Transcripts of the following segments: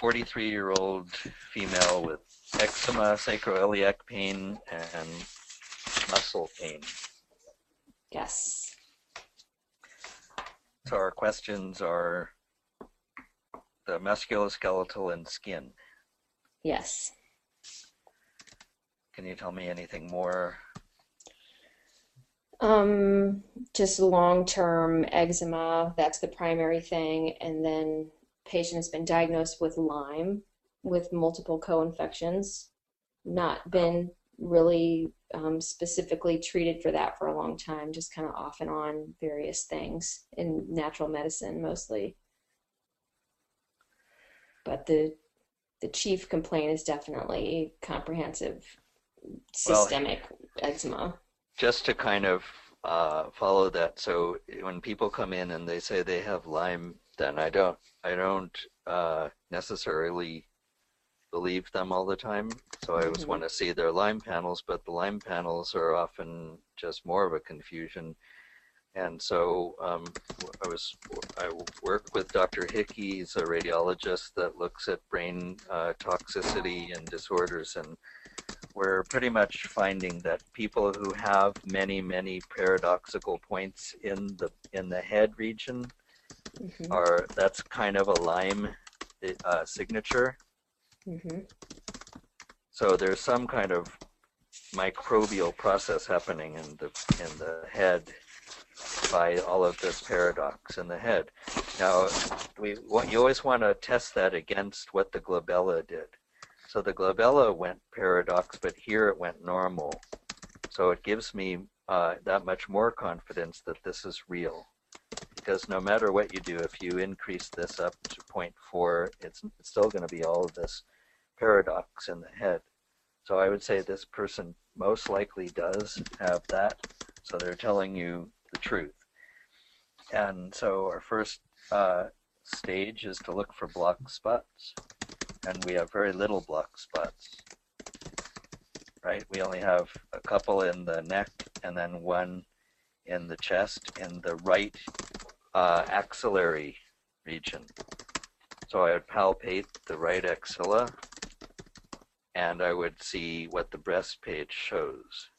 43-year-old female with eczema, sacroiliac pain, and muscle pain. Yes. So our questions are the musculoskeletal and skin. Yes. Can you tell me anything more? Just long-term eczema, that's the primary thing. And then patient has been diagnosed with Lyme with multiple co-infections, not been really specifically treated for that for a long time, just kind of off and on various things in natural medicine mostly. But the chief complaint is definitely comprehensive Well, systemic eczema. just to kind of follow that, so when people come in and they say they have Lyme, then I don't necessarily believe them all the time. So I always want Hmm. to see their Lyme panels, but the Lyme panels are often just more of a confusion. And so I work with Dr. Hickey. He's a radiologist that looks at brain toxicity and disorders, and we're pretty much finding that people who have many paradoxical points in the head region Hmm. that's kind of a Lyme signature. Hmm. So there's some kind of microbial process happening in the head by all of this paradox in the head. Now, you always want to test that against what the glabella did. So the glabella went paradox, but here it went normal. So it gives me that much more confidence that this is real. Because no matter what you do, if you increase this up to 0.4, it's still going to be all of this paradox in the head. So I would say this person most likely does have that. So they're telling you the truth. And so our first stage is to look for block spots. And we have very little block spots, right? We only have a couple in the neck and then one in the chest in the right axillary region. So I would palpate the right axilla and I would see what the breast page shows.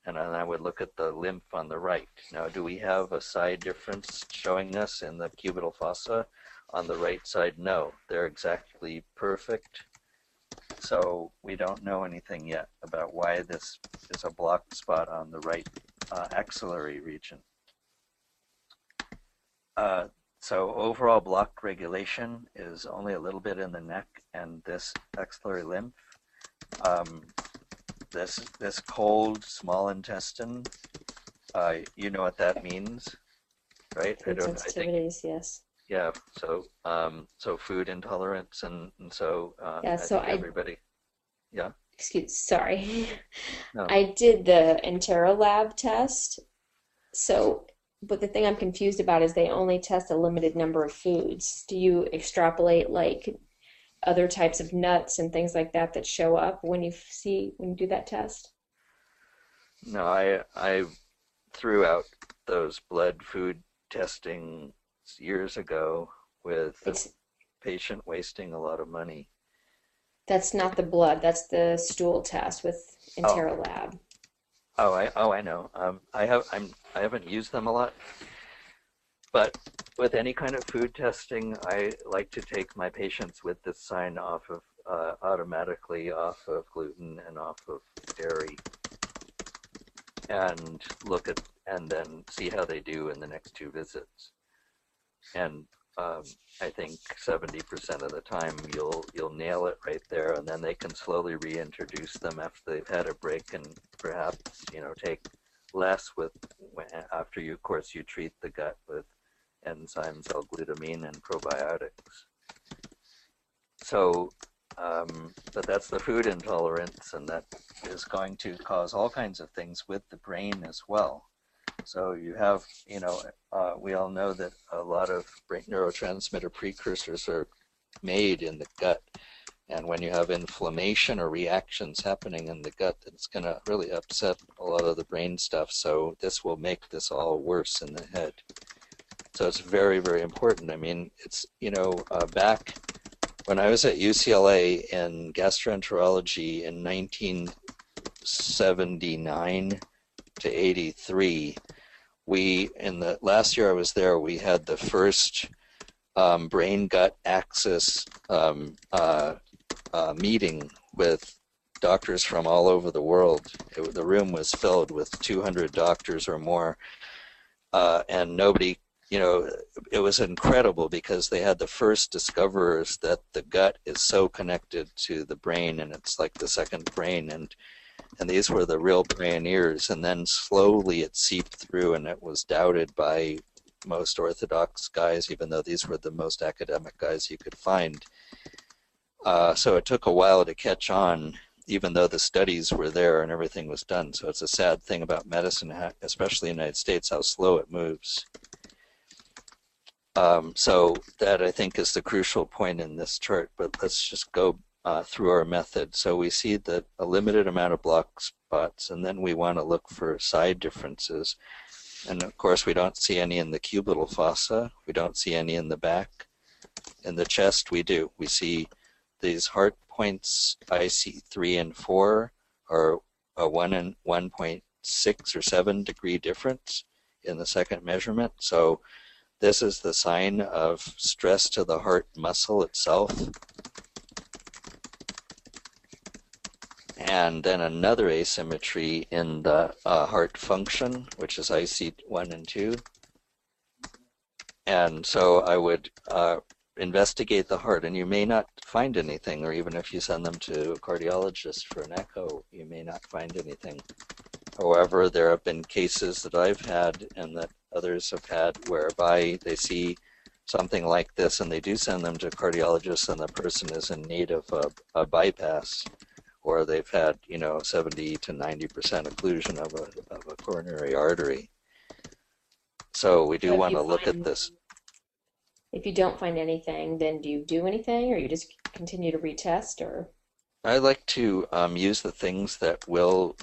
And then I would look at the lymph on the right. Now, do we have a side difference showing us in the cubital fossa? On the right side, no. They're exactly perfect. So we don't know anything yet about why this is a block spot on the right axillary region. So overall block regulation is only a little bit in the neck and this axillary lymph. This cold small intestine, you know what that means, right? Food I think, sensitivities, yes. yeah. So so food intolerance, and so Yeah, I so think everybody, yeah. sorry. No. I did the Enterolab test. So, but the thing I'm confused about is they only test a limited number of foods. Do you extrapolate like other types of nuts and things like that that show up when you do that test? No, I threw out those blood food testing years ago with the It's patient wasting a lot of money. That's not the blood, that's the stool test with Oh, Enterolab. I know. I haven't used them a lot, but with any kind of food testing, I like to take my patients with this sign off of automatically off of gluten and off of dairy, and look at and then see how they do in the next two visits. And I think 70% of the time you'll nail it right there, and then they can slowly reintroduce them after they've had a break, and perhaps take less with after you, of course, you treat the gut with enzymes, L-glutamine, and probiotics. So, but that's the food intolerance, and that is going to cause all kinds of things with the brain as well. So you have, we all know that a lot of brain neurotransmitter precursors are made in the gut. And when you have inflammation or reactions happening in the gut, it's going to really upset a lot of the brain stuff. So this will make this all worse in the head. So it's very, very important. I mean, it's, back When I was at UCLA in gastroenterology in 1979 to 83, in the last year I was there, we had the first brain-gut axis meeting with doctors from all over the world. The room was filled with 200 doctors or more, and nobody, it was incredible because they had the first discoverers that the gut is so connected to the brain, and it's like the second brain, and these were the real pioneers. And then slowly it seeped through, and it was doubted by most orthodox guys, even though these were the most academic guys you could find. So it took a while to catch on, even though the studies were there and everything was done. So it's a sad thing about medicine, especially in the United States, how slow it moves. So that, I think, is the crucial point in this chart. But let's just go through our method. So we see that a limited amount of block spots, and then we want to look for side differences. And of course, we don't see any in the cubital fossa. We don't see any in the back. In the chest, we do. We see these heart points, IC3 and 4, are a 1 and 1.6 or 7 degree difference in the second measurement. So this is the sign of stress to the heart muscle itself. And then another asymmetry in the heart function, which is IC1 and 2. And so I would investigate the heart, and you may not find anything, or even if you send them to a cardiologist for an echo, you may not find anything. However, there have been cases that I've had and that others have had whereby they see something like this, and they do send them to cardiologists, and the person is in need of a bypass, or they've had 70 to 90% occlusion of a coronary artery. So we do want to look at this. If you don't find anything, then do you do anything, or you just continue to retest, or? I like to use the things that will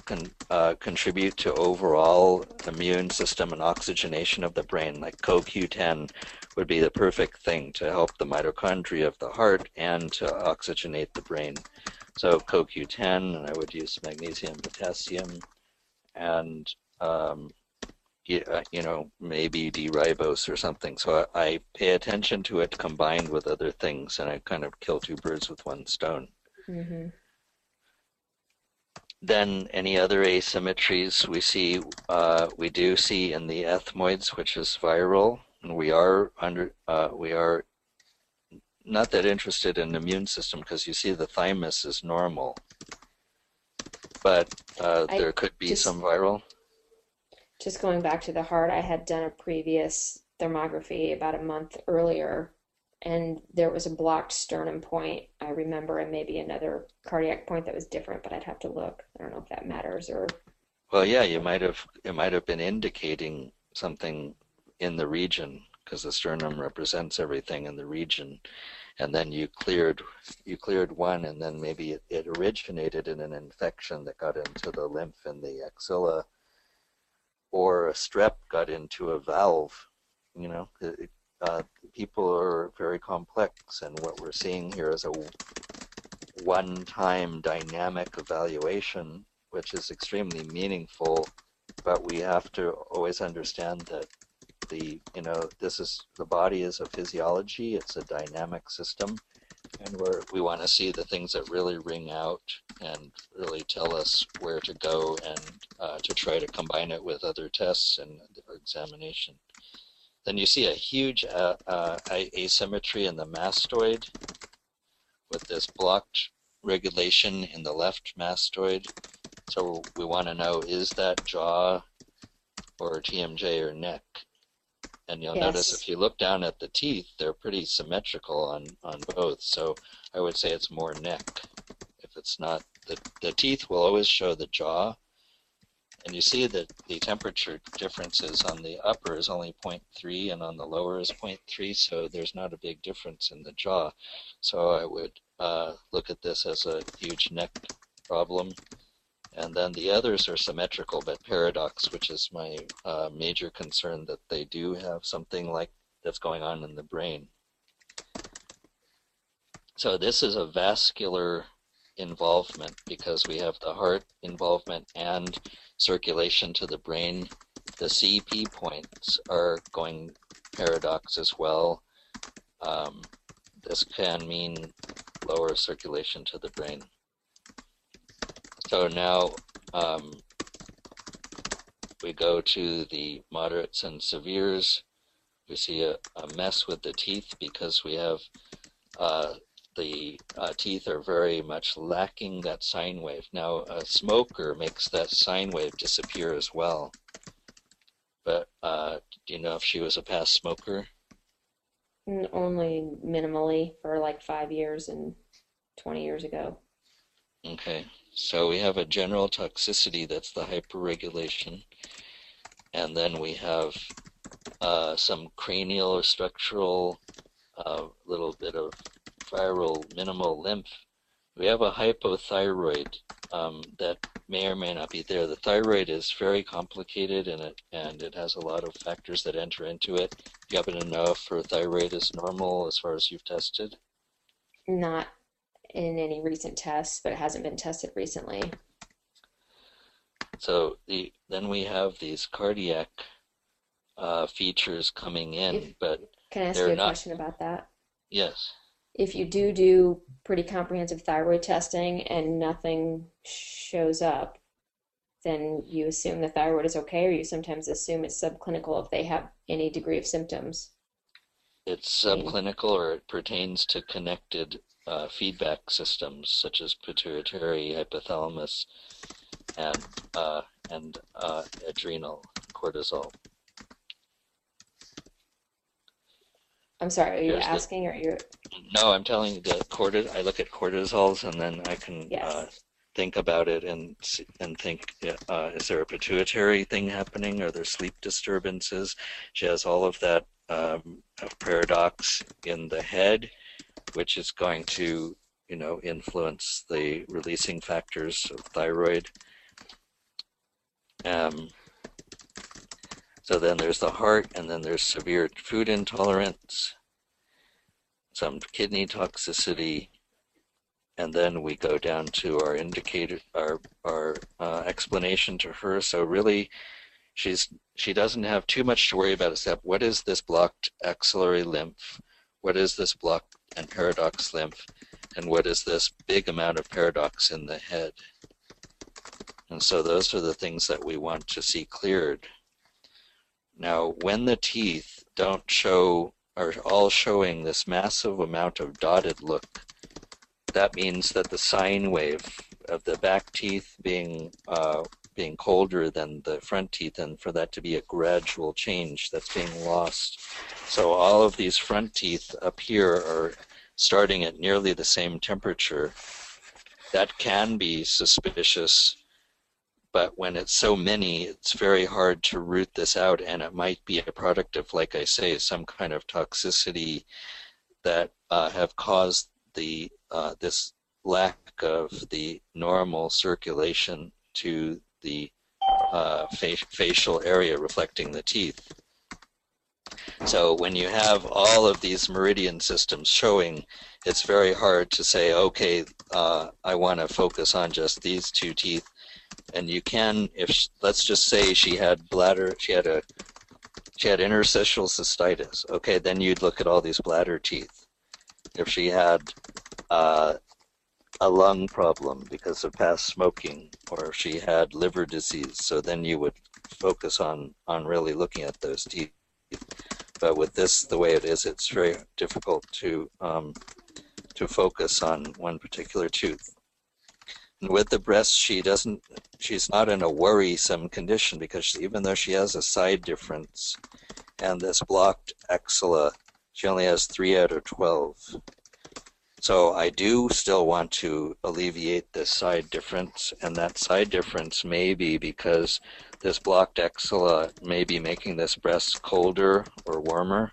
contribute to overall immune system and oxygenation of the brain, like CoQ10 would be the perfect thing to help the mitochondria of the heart and to oxygenate the brain. So CoQ10, and I would use magnesium, potassium, and maybe D-ribose or something. So I pay attention to it combined with other things, and I kind of kill two birds with one stone. Mm-hmm. Then any other asymmetries we do see in the ethmoids, which is viral, and we are not that interested in the immune system because you see the thymus is normal, but there could be some viral. Just going back to the heart, I had done a previous thermography about a month earlier, and there was a blocked sternum point, I remember, and maybe another cardiac point that was different, but I'd have to look. I don't know if that matters or. Well, yeah, it might have been indicating something in the region because the sternum represents everything in the region, and then you cleared one, and then maybe it originated in an infection that got into the lymph in the axilla, or a strep got into a valve. People are very complex, and what we're seeing here is a one-time dynamic evaluation, which is extremely meaningful, but we have to always understand that the body is a physiology, it's a dynamic system, and we want to see the things that really ring out and really tell us where to go, and to try to combine it with other tests and examination. Then you see a huge asymmetry in the mastoid with this blocked regulation in the left mastoid. So we want to know, is that jaw or TMJ or neck? And you'll notice if you look down at the teeth, they're pretty symmetrical on both. So I would say it's more neck. If it's not, the teeth will always show the jaw. And you see that the temperature differences on the upper is only 0.3 and on the lower is 0.3, so there's not a big difference in the jaw. So I would look at this as a huge neck problem. And then the others are symmetrical but paradox, which is my major concern, that they do have something like that's going on in the brain. So this is a vascular involvement because we have the heart involvement and circulation to the brain. The CP points are going paradox as well. Um, this can mean lower circulation to the brain. So now we go to the moderates and severes. We see a mess with the teeth because we have the teeth are very much lacking that sine wave. Now, a smoker makes that sine wave disappear as well. But do you know if she was a past smoker? Only minimally for like 5 years and 20 years ago. Okay, so we have a general toxicity, that's the hyperregulation. And then we have some cranial or structural, little bit of viral minimal lymph. We have a hypothyroid that may or may not be there. The thyroid is very complicated and it has a lot of factors that enter into it. Do you happen to know if her thyroid is normal as far as you've tested? Not in any recent tests, but it hasn't been tested recently. So then we have these cardiac features coming If in, but Can I ask you they're a not. question about that? Yes, If you do pretty comprehensive thyroid testing and nothing shows up, then you assume the thyroid is okay, or you sometimes assume it's subclinical if they have any degree of symptoms. it's I mean, subclinical or it pertains to connected feedback systems such as pituitary, hypothalamus, and uh, and adrenal cortisol. I'm sorry, are you Here's the asking or you're, No, I'm telling you that I look at cortisols and then I can yes. think about it and think, is there a pituitary thing happening? Are there sleep disturbances? She has all of that of paradox in the head, which is going to, influence the releasing factors of thyroid. Um, so then there's the heart, and then there's severe food intolerance, some kidney toxicity, and then we go down to our indicator, our explanation to her. So really, she doesn't have too much to worry about except what is this blocked axillary lymph, what is this blocked and paradox lymph, and what is this big amount of paradox in the head. And so those are the things that we want to see cleared. Now, when the teeth don't show, are all showing this massive amount of dotted look, that means that the sine wave of the back teeth being colder than the front teeth, and for that to be a gradual change that's being lost. So all of these front teeth up here are starting at nearly the same temperature. That can be suspicious, but when it's so many, it's very hard to root this out, and it might be a product of, like I say, some kind of toxicity that have caused this lack of the normal circulation to the facial area reflecting the teeth. So when you have all of these meridian systems showing, it's very hard to say, okay, I want to focus on just these two teeth. And you can, let's just say she had interstitial cystitis. Okay, then you'd look at all these bladder teeth. If she had a lung problem because of past smoking, or if she had liver disease, so then you would focus on really looking at those teeth. But with this, the way it is, it's very difficult to focus on one particular tooth. And with the breast, she's not in a worrisome condition because even though she has a side difference and this blocked axilla, she only has 3 out of 12. So I do still want to alleviate this side difference, and that side difference may be because this blocked axilla may be making this breast colder or warmer,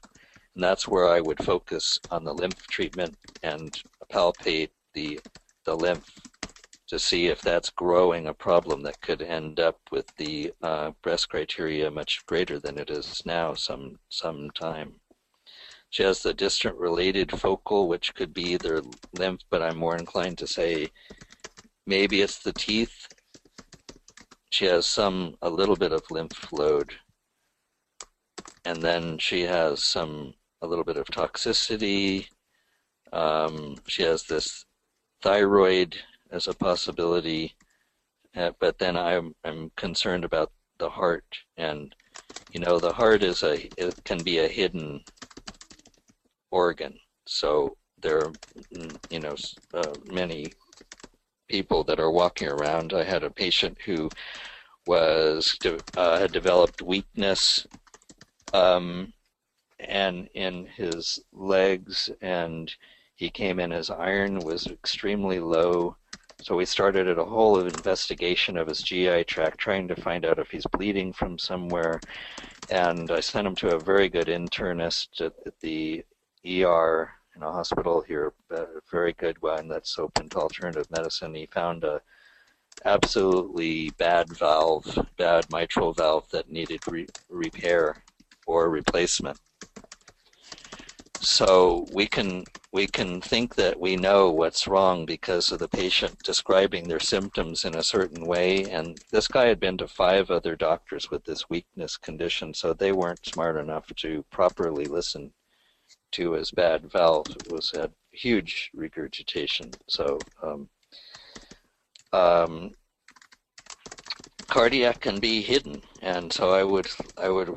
and that's where I would focus on the lymph treatment and palpate the lymph to see if that's growing a problem that could end up with the breast criteria much greater than it is now some time. She has the distant related focal, which could be either lymph, but I'm more inclined to say maybe it's the teeth. She has a little bit of lymph load, and then she has a little bit of toxicity. She has this thyroid as a possibility, but then I'm concerned about the heart, and the heart it can be a hidden organ. So there are many people that are walking around. I had a patient who had developed weakness and in his legs, and he came in, his iron was extremely low. So we started a whole investigation of his GI tract, trying to find out if he's bleeding from somewhere. And I sent him to a very good internist at the ER in a hospital here, a very good one that's open to alternative medicine. He found a absolutely bad mitral valve that needed repair or replacement. So we can think that we know what's wrong because of the patient describing their symptoms in a certain way, and this guy had been to 5 other doctors with this weakness condition, so they weren't smart enough to properly listen to his bad valve. It had huge regurgitation. So cardiac can be hidden, and so I would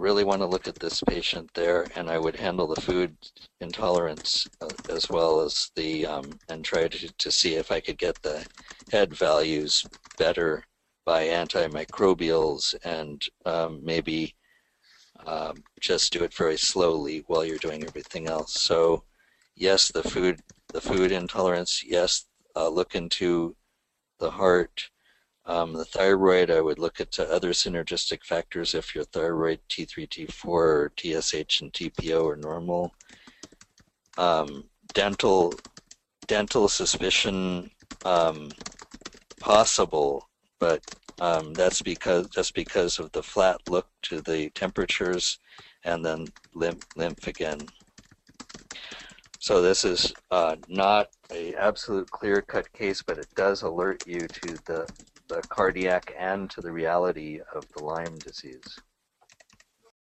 really want to look at this patient there, and I would handle the food intolerance as well as the and try to see if I could get the head values better by antimicrobials, and maybe just do it very slowly while you're doing everything else. So yes, the food intolerance, yes, look into the heart. The thyroid, I would look at other synergistic factors if your thyroid T3, T4, or TSH and TPO are normal. Dental suspicion possible, but that's because of the flat look to the temperatures, and then lymph again. So this is not an absolute clear-cut case, but it does alert you to the cardiac and to the reality of the Lyme disease.